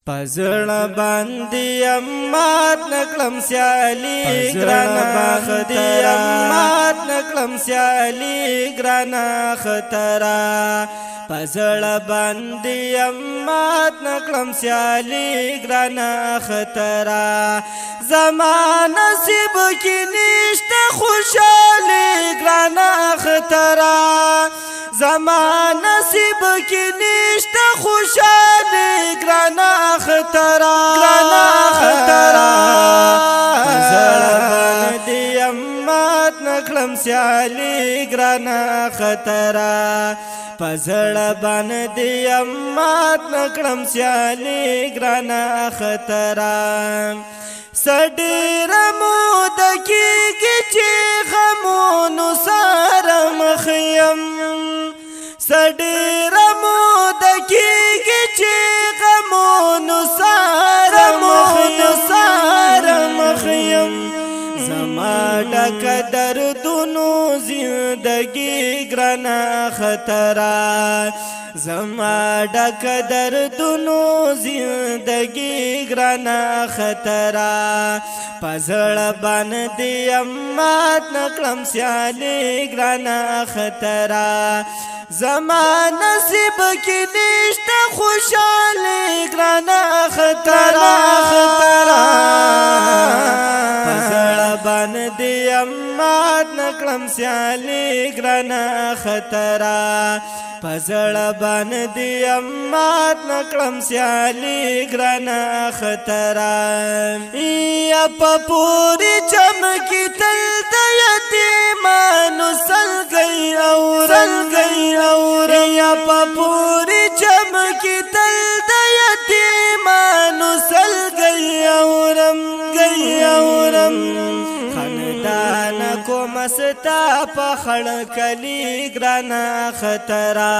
پزړه باندې امات نکلم سیالی ګرانا خطرا امات نکلم سیالی ګرانا خطرا پزړه باندې امات نکلم سیالی ګرانا خطرا زمان نصیب کې نشته خوشالي ګرانا خطرا زمان نصیب کې نشته خوشالي ګرانا خطرا ګرانا خطرا زړه باندې امات نکلم سیالی ګرانا خطرا پزړه باندې امات نکلم سیالی ګرانا خطرا سډیر مود کېږي چې غمونو سره مخ یم سډیر مود کېږي چې غمونو سره مخ یم زما ډک دردونو زندګي ګرانا خطرا زما ډک دردونو زندګي ګرانا خطرا پزړه باندې امات نکلم سیالی ګرانا خطرا زما نصیب کې نشته خوشالي ګرانا خطرا پزړه باندې امات نکلم سیالی ګرانا خطرا پزړه باندې امات نکلم سیالی ګرانا خطرا یا پپوري چمکی تل د یتیمانو سلګي اور یا پپوري چمکی تل د یتیمانو سلګي اورم خاندان کو مستا پخړ کلی ګرانا خطرا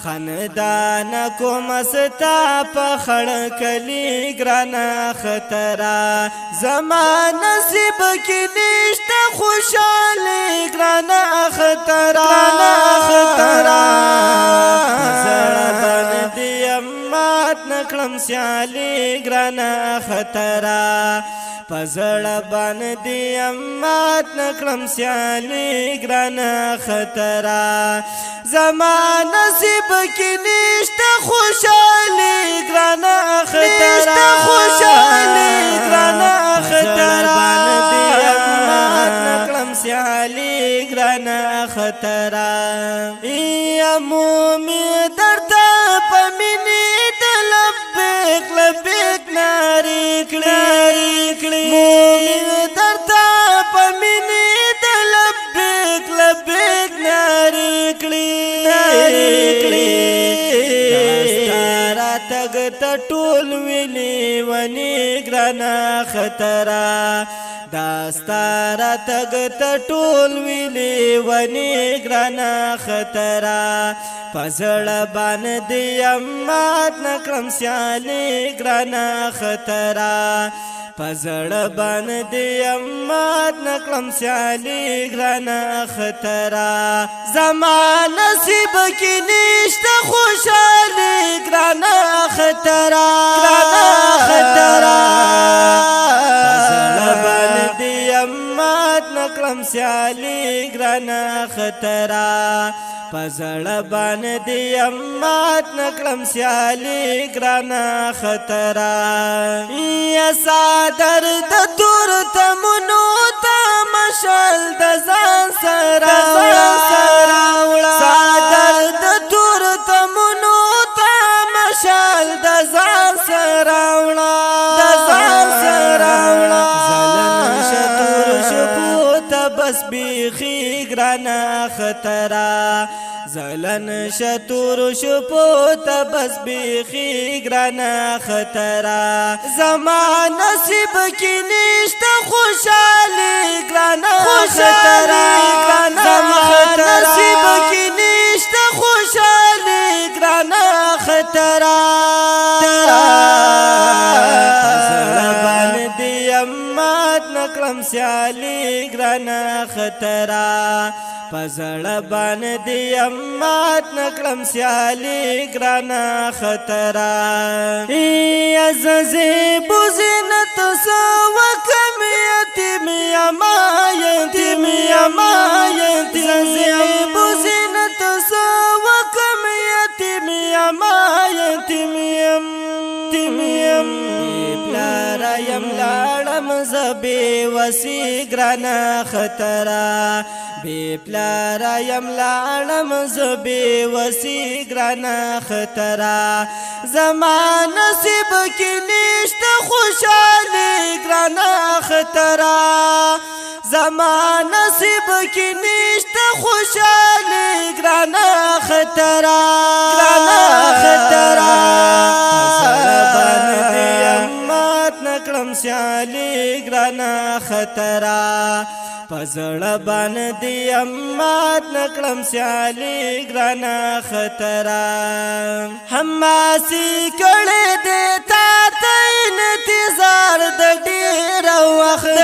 خاندان کو مستا پخړ کلی ګرانا خطرا زمان نصیب کې نشته خوشالي ګرانا خطرا زړه باندې امات نکلم سیالی ګرانا خطرا پزړه باندې امات نکلم سیالی ګرانا خطرا زمان نصیب کې نشته خوشالي ګرانا خطرا باندې امات نکلم سیالی ګرانا خطرا یا مومي درته پمنې د لبیک ناری کړي مومي درته پمنې د لبیک ناری کړي داستارا تګ ته ټول ویلې ونی ګرانا خطرا داستارا تګ ته ټول ویلې ونی ګرانا خطرا پزړه باندې امات نکلم سیالی ګرانا خطرا پزړه باندې امات نکلم سیالی ګرانا خطرا زمان نصیب کې نشته خوشالي ګرانا خطرا پزړه باندې امات نکلم سیالی ګرانا خطرا پزړه باندې امات نکلم سیالی ګرانا خطرا یا صادر د تور تمنو ته مشال د ځان سره صادر د تور تمنو ته مشال د ځان سره زلن شتور شپو ته بس بیخي ګرانا خطرا زلن شتور شپو ته بس بیخي ګرانا خطرا زمان نصیب کې نشته خوشالي ګرانا خطرا زمان نصیب کې نشته خوشالي ګرانا خطرا زړه باندې امات نکلم نکړم سیالی ګرانه خطرا پزړه باندې امات نکړم سیالی ګرانه خطرا عزیز بوزنت سو وکم یتیم یما یتیم یما یتیم بوزنت سو وکم یتیم یما یتیم یتیم پلارا یم لاړم زبی وسی ګرانه خطرا بی پلارا یم لاړم زبی وسی ګرانه خطرا زما نصیب کی نشت خوشالی ګرانه خطرا زما نصیب کی نشت خوشالی ګرانه خطرا ګرانه خطرا نکړم سیالی ګرانه خطرا پزړه باندې امات نکړم سیالی ګرانه خطرا هماسی کړه دې تا ته انتظار د ډېر وخت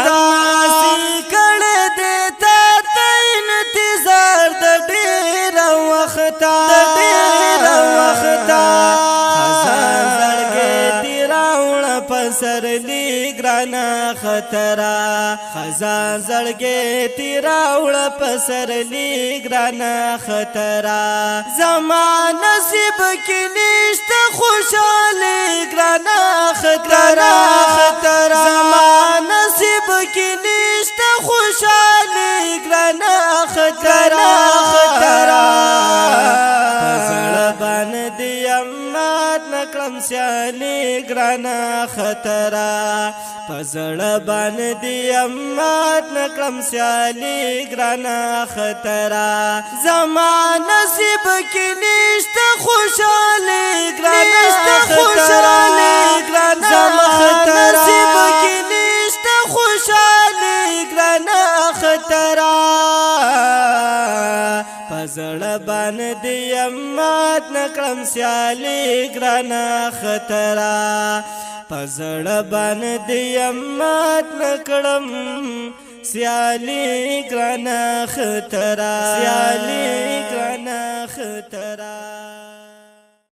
هماسی کړه دې تا ته انتظار د ډېر وخت پسرلی ګرانه خطرا خزان زړګې تیراوړه پسرلی ګرانه خطرا زما نصیب کې نشته خوشالی ګرانه خطرا زما نصیب کې نشته خوشالی ګرانه خطرا پزړه باندې امات نکړم سیالی ګرانه خطرا پزړه باندې امات نکړم سیالی ګرانه خطرا زما نصیب کې نشته خوشالی ګرانه خطرا زما نصیب کې نشته خوشالی ګرانه خطرا پزړه باندې امات نکړم سیالی ګرانه خطرا پزړه باندې امات نکړم سیالی ګرانه خطرا سیالی ګرانه